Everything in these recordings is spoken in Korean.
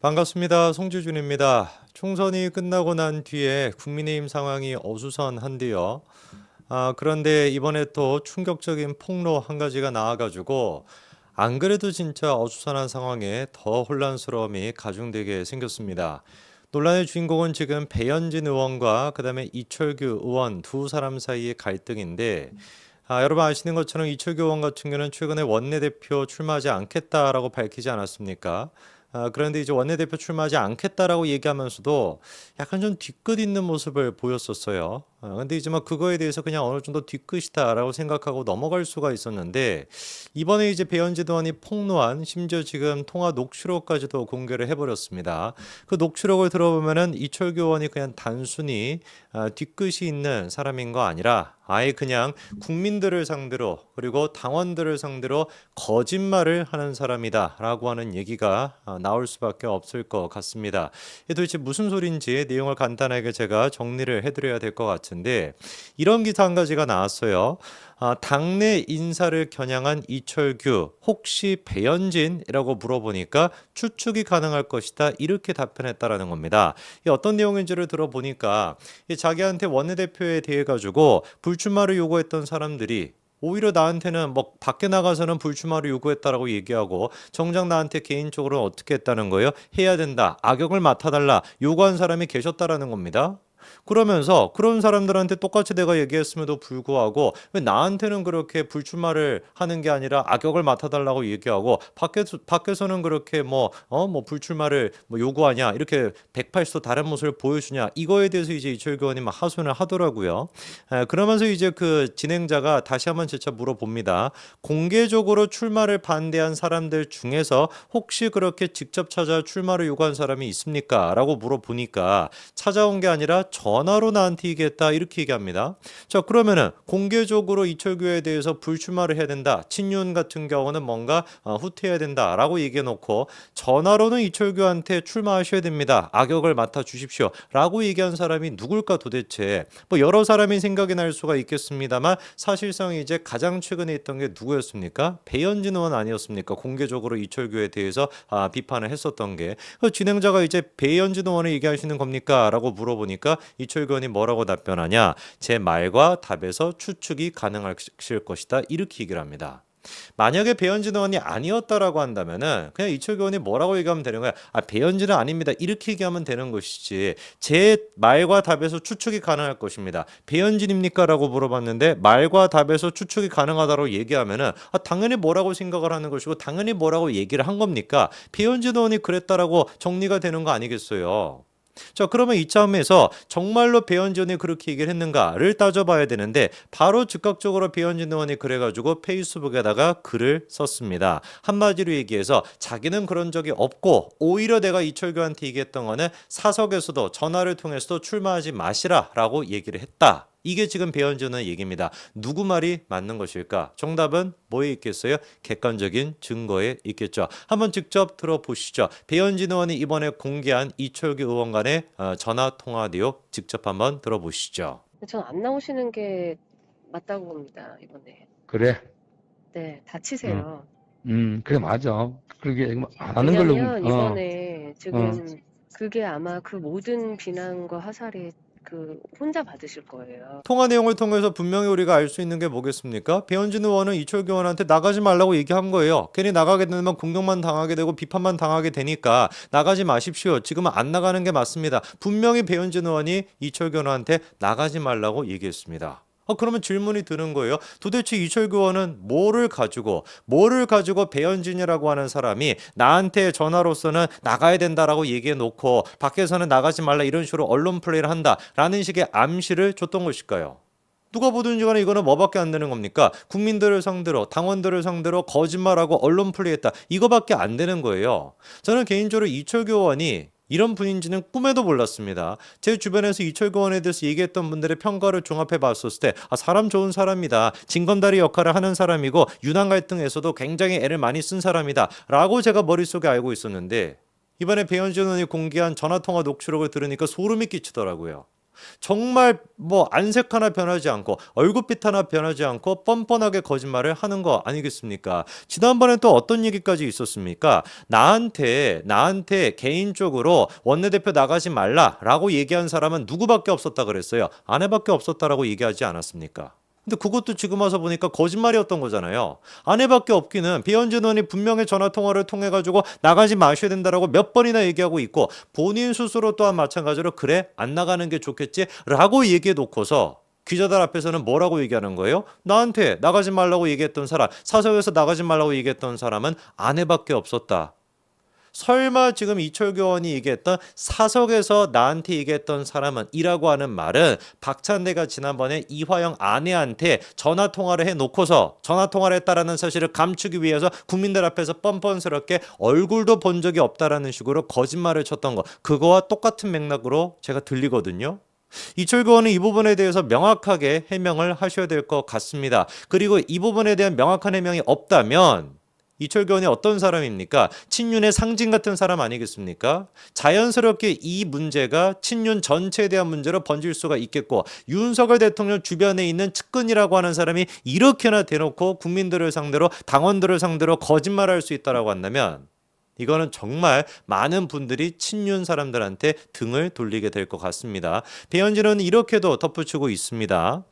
반갑습니다. 송지준입니다. 총선이 끝나고 난 뒤에 국민의힘 상황이 어수선한데요. 그런데 이번에 또 충격적인 폭로 한 가지가 나와가지고 안 그래도 진짜 어수선한 상황에 더 혼란스러움이 가중되게 생겼습니다. 논란의 주인공은 지금 배현진 의원과 그다음에 이철규 의원 두 사람 사이의 갈등인데 여러분 아시는 것처럼 이철규 의원 같은 경우는 최근에 원내대표 출마하지 않겠다라고 밝히지 않았습니까? 그런데 이제 원내대표 출마하지 않겠다라고 얘기하면서도 약간 좀 뒤끝 있는 모습을 보였었어요. 근데 이제 막 그거에 대해서 그냥 어느 정도 뒤끝이다라고 생각하고 넘어갈 수가 있었는데 이번에 이제 배현진 의원이 폭로한 심지어 지금 통화 녹취록까지도 공개를 해버렸습니다. 그 녹취록을 들어보면은 이철규 의원이 그냥 단순히 뒤끝이 있는 사람인 거 아니라 아예 그냥 국민들을 상대로 그리고 당원들을 상대로 거짓말을 하는 사람이다라고 하는 얘기가 나올 수밖에 없을 것 같습니다. 이게 도대체 무슨 소리인지 내용을 간단하게 제가 정리를 해드려야 될 것 같은데 이런 기사 한 가지가 나왔어요. 당내 인사를 겨냥한 이철규 혹시 배현진이라고 물어보니까 추측이 가능할 것이다 이렇게 답변했다라는 겁니다. 이 어떤 내용인지를 들어보니까 자기한테 원내대표에 대해 가지고 불출마를 요구했던 사람들이 오히려 나한테는 뭐 밖에 나가서는 불출마를 요구했다라고 얘기하고 정작 나한테 개인적으로 어떻게 했다는 거예요? 해야 된다. 악역을 맡아달라. 요구한 사람이 계셨다라는 겁니다. 그러면서 그런 사람들한테 똑같이 내가 얘기했음에도 불구하고 왜 나한테는 그렇게 불출마를 하는 게 아니라 악역을 맡아달라고 얘기하고 밖에서는 그렇게 뭐 불출마를 뭐 요구하냐 이렇게 180도 다른 모습을 보여주냐 이거에 대해서 이제 이철규 의원이 막 하소연을 하더라고요. 그러면서 이제 그 진행자가 다시 한번 재차 물어봅니다. 공개적으로 출마를 반대한 사람들 중에서 혹시 그렇게 직접 찾아 출마를 요구한 사람이 있습니까? 라고 물어보니까 찾아온 게 아니라 전화로 나한테 얘기했다 이렇게 얘기합니다. 자 그러면은 공개적으로 이철규에 대해서 불출마를 해야 된다. 친윤 같은 경우는 뭔가 후퇴해야 된다라고 얘기해놓고 전화로는 이철규한테 출마하셔야 됩니다. 악역을 맡아주십시오. 라고 얘기한 사람이 누굴까 도대체. 뭐 여러 사람이 생각이 날 수가 있겠습니다만 사실상 이제 가장 최근에 있던 게 누구였습니까? 배현진 의원 아니었습니까? 공개적으로 이철규에 대해서 비판을 했었던 게. 그 진행자가 이제 배현진 의원을 얘기하시는 겁니까? 라고 물어보니까 이철규 의원이 뭐라고 답변하냐? 제 말과 답에서 추측이 가능하실 것이다. 이렇게 얘기를 합니다. 만약에 배현진 의원이 아니었다라고 한다면은 그냥 이철규 의원이 뭐라고 얘기하면 되는 거야? 배현진은 아닙니다. 이렇게 얘기하면 되는 것이지. 제 말과 답에서 추측이 가능할 것입니다. 배현진입니까라고 물어봤는데 말과 답에서 추측이 가능하다고 얘기하면은 당연히 뭐라고 생각을 하는 것이고 당연히 뭐라고 얘기를 한 겁니까? 배현진 의원이 그랬다라고 정리가 되는 거 아니겠어요? 자, 그러면 이차원에서 정말로 배현진 의원이 그렇게 얘기를 했는가를 따져봐야 되는데 바로 즉각적으로 배현진 의원이 그래가지고 페이스북에다가 글을 썼습니다. 한마디로 얘기해서 자기는 그런 적이 없고 오히려 내가 이철규한테 얘기했던 거는 사석에서도 전화를 통해서도 출마하지 마시라라고 얘기를 했다. 이게 지금 배현진 의원의 얘기입니다. 누구 말이 맞는 것일까? 정답은 뭐에 있겠어요? 객관적인 증거에 있겠죠. 한번 직접 들어보시죠. 배현진 의원이 이번에 공개한 이철규 의원 간의 전화 통화 내용 직접 한번 들어보시죠. 전 안 나오시는 게 맞다고 봅니다, 이번에. 그래. 네, 어, 다치세요. 그래, 맞아. 그러게, 안 하는 걸로, 왜냐면 이번에 어, 지금 그게 아마 그 모든 비난과 하살이 혼자 받으실 거예요. 통화 내용을 통해서 분명히 우리가 알 수 있는 게 뭐겠습니까? 배현진 의원은 이철규 의원한테 나가지 말라고 얘기한 거예요. 괜히 나가게 되면 공격만 당하게 되고 비판만 당하게 되니까 나가지 마십시오. 지금은 안 나가는 게 맞습니다. 분명히 배현진 의원이 이철규 의원한테 나가지 말라고 얘기했습니다. 그러면 질문이 드는 거예요. 도대체 이철규 의원은 뭐를 가지고 배현진이라고 하는 사람이 나한테 전화로서는 나가야 된다라고 얘기해 놓고 밖에서는 나가지 말라 이런 식으로 언론 플레이를 한다라는 식의 암시를 줬던 것일까요? 누가 보든지 간에 이거는 뭐밖에 안 되는 겁니까? 국민들을 상대로 당원들을 상대로 거짓말하고 언론 플레이했다. 이거밖에 안 되는 거예요. 저는 개인적으로 이철규 의원이 이런 분인지는 꿈에도 몰랐습니다. 제 주변에서 이철규 의원에 대해서 얘기했던 분들의 평가를 종합해 봤었을 때 사람 좋은 사람이다. 징검다리 역할을 하는 사람이고 유난 갈등에서도 굉장히 애를 많이 쓴 사람이다. 라고 제가 머릿속에 알고 있었는데 이번에 배현진 의원이 공개한 전화통화 녹취록을 들으니까 소름이 끼치더라고요. 정말 뭐 안색 하나 변하지 않고 얼굴빛 하나 변하지 않고 뻔뻔하게 거짓말을 하는 거 아니겠습니까? 지난번에 또 어떤 얘기까지 있었습니까? 나한테 개인적으로 원내대표 나가지 말라라고 얘기한 사람은 누구밖에 없었다 그랬어요. 아내밖에 없었다라고 얘기하지 않았습니까? 근데 그것도 지금 와서 보니까 거짓말이었던 거잖아요. 아내밖에 없기는 배현진 의원이 분명히 전화통화를 통해 가지고 나가지 마셔야 된다라고 몇 번이나 얘기하고 있고 본인 스스로 또한 마찬가지로 그래 안 나가는 게 좋겠지 라고 얘기해 놓고서 기자들 앞에서는 뭐라고 얘기하는 거예요? 나한테 나가지 말라고 얘기했던 사람, 사석에서 나가지 말라고 얘기했던 사람은 아내밖에 없었다. 설마 지금 이철규 의원이 얘기했던 사석에서 나한테 얘기했던 사람은 이라고 하는 말은 박찬대가 지난번에 이화영 아내한테 전화통화를 해놓고서 전화통화를 했다라는 사실을 감추기 위해서 국민들 앞에서 뻔뻔스럽게 얼굴도 본 적이 없다라는 식으로 거짓말을 쳤던 거, 그거와 똑같은 맥락으로 제가 들리거든요. 이철규 의원은 이 부분에 대해서 명확하게 해명을 하셔야 될 것 같습니다. 그리고 이 부분에 대한 명확한 해명이 없다면 이철규 의원이 어떤 사람입니까? 친윤의 상징 같은 사람 아니겠습니까? 자연스럽게 이 문제가 친윤 전체에 대한 문제로 번질 수가 있겠고 윤석열 대통령 주변에 있는 측근이라고 하는 사람이 이렇게나 대놓고 국민들을 상대로 당원들을 상대로 거짓말할 수 있다라고 한다면 이거는 정말 많은 분들이 친윤 사람들한테 등을 돌리게 될 것 같습니다. 배현진은 이렇게도 덧붙이고 있습니다.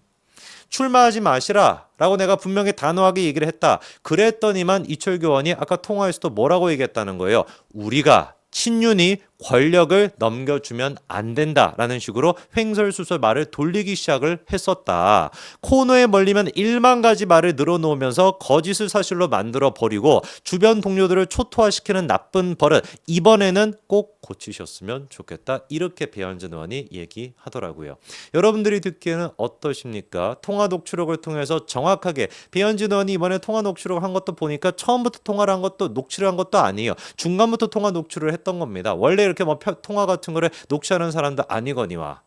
출마하지 마시라 라고 내가 분명히 단호하게 얘기를 했다. 그랬더니만 이철규 의원이 아까 통화에서도 뭐라고 얘기했다는 거예요. 우리가 친윤이 권력을 넘겨주면 안 된다라는 식으로 횡설수설 말을 돌리기 시작을 했었다. 코너에 몰리면 1만 가지 말을 늘어놓으면서 거짓을 사실로 만들어 버리고 주변 동료들을 초토화시키는 나쁜 버릇, 이번에는 꼭 고치셨으면 좋겠다. 이렇게 배현진 의원이 얘기하더라고요. 여러분들이 듣기에는 어떠십니까? 통화 녹취록을 통해서 정확하게 배현진 의원이 이번에 통화 녹취록을 한 것도 보니까 처음부터 통화를 한 것도 녹취를 한 것도 아니에요. 중간부터 통화 녹취를 했던 겁니다. 원래 이렇게 뭐 통화 같은 거를 녹취하는 사람도 아니거니와.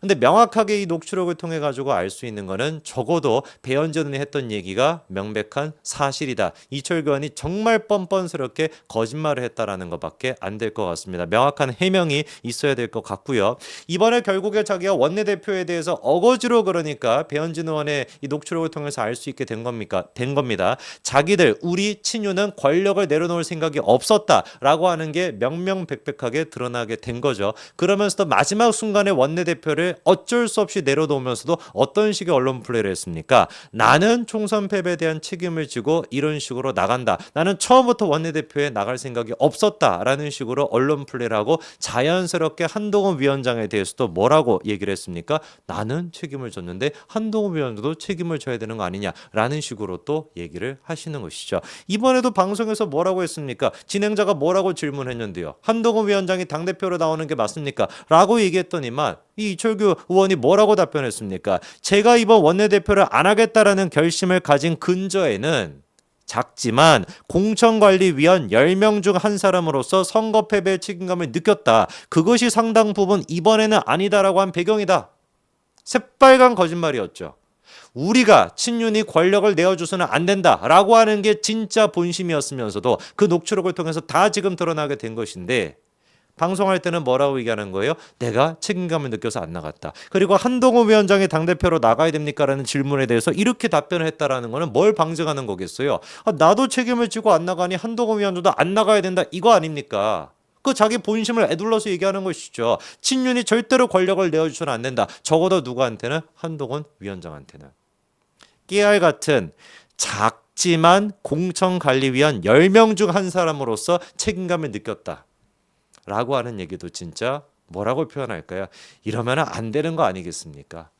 근데 명확하게 이 녹취록을 통해 가지고 알 수 있는 거는 적어도 배현진 의원이 했던 얘기가 명백한 사실이다. 이철규 의원이 정말 뻔뻔스럽게 거짓말을 했다라는 것밖에 안 될 것 같습니다. 명확한 해명이 있어야 될 것 같고요. 이번에 결국에 자기가 원내대표에 대해서 어거지로 그러니까 배현진 의원의 이 녹취록을 통해서 알 수 있게 된 겁니다. 자기들 우리 친윤은 권력을 내려놓을 생각이 없었다라고 하는 게 명명백백하게 드러나게 된 거죠. 그러면서도 마지막 순간에 원내대표를 어쩔 수 없이 내려놓으면서도 어떤 식의 언론 플레이를 했습니까? 나는 총선 패배에 대한 책임을 지고 이런 식으로 나간다. 나는 처음부터 원내대표에 나갈 생각이 없었다라는 식으로 언론 플레이를 하고 자연스럽게 한동훈 위원장에 대해서도 뭐라고 얘기를 했습니까? 나는 책임을 졌는데 한동훈 위원장도 책임을 져야 되는 거 아니냐라는 식으로 또 얘기를 하시는 것이죠. 이번에도 방송에서 뭐라고 했습니까? 진행자가 뭐라고 질문했는데요. 한동훈 위원장이 당대표로 나오는 게 맞습니까? 라고 얘기했더니만 이 이철규 의원이 뭐라고 답변했습니까? 제가 이번 원내대표를 안 하겠다라는 결심을 가진 근저에는 작지만 공천관리위원 10명 중 한 사람으로서 선거 패배의 책임감을 느꼈다. 그것이 상당 부분 이번에는 아니다라고 한 배경이다. 새빨간 거짓말이었죠. 우리가 친윤이 권력을 내어줘서는 안 된다라고 하는 게 진짜 본심이었으면서도 그 녹취록을 통해서 다 지금 드러나게 된 것인데 방송할 때는 뭐라고 얘기하는 거예요? 내가 책임감을 느껴서 안 나갔다. 그리고 한동훈 위원장이 당대표로 나가야 됩니까? 라는 질문에 대해서 이렇게 답변을 했다라는 거는 뭘 방증하는 거겠어요? 나도 책임을 지고 안 나가니 한동훈 위원장도 안 나가야 된다. 이거 아닙니까? 그 자기 본심을 애둘러서 얘기하는 것이죠. 친윤이 절대로 권력을 내어주서는 안 된다. 적어도 누구한테는? 한동훈 위원장한테는. 깨알 같은 작지만 공천관리위원 10명 중 한 사람으로서 책임감을 느꼈다. 라고 하는 얘기도 진짜 뭐라고 표현할까요? 이러면 안 되는 거 아니겠습니까?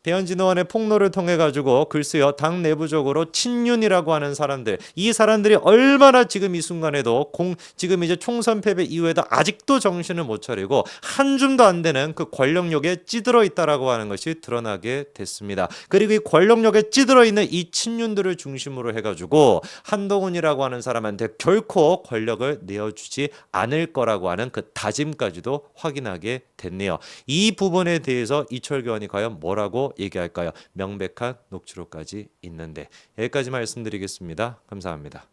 배현진 의원의 폭로를 통해 가지고 글쎄요 당 내부적으로 친윤이라고 하는 사람들, 이 사람들이 얼마나 지금 이 순간에도 지금 이제 총선 패배 이후에도 아직도 정신을 못 차리고 한 줌도 안 되는 그 권력욕에 찌들어 있다라고 하는 것이 드러나게 됐습니다. 그리고 이 권력욕에 찌들어 있는 이 친윤들을 중심으로 해가지고 한동훈이라고 하는 사람한테 결코 권력을 내어주지 않을 거라고 하는 그 다짐까지도 확인하게 됐네요. 이 부분에 대해서 이철규 의원이 과연 뭐라고 얘기할까요? 명백한 녹취록까지 있는데 여기까지 말씀드리겠습니다. 감사합니다.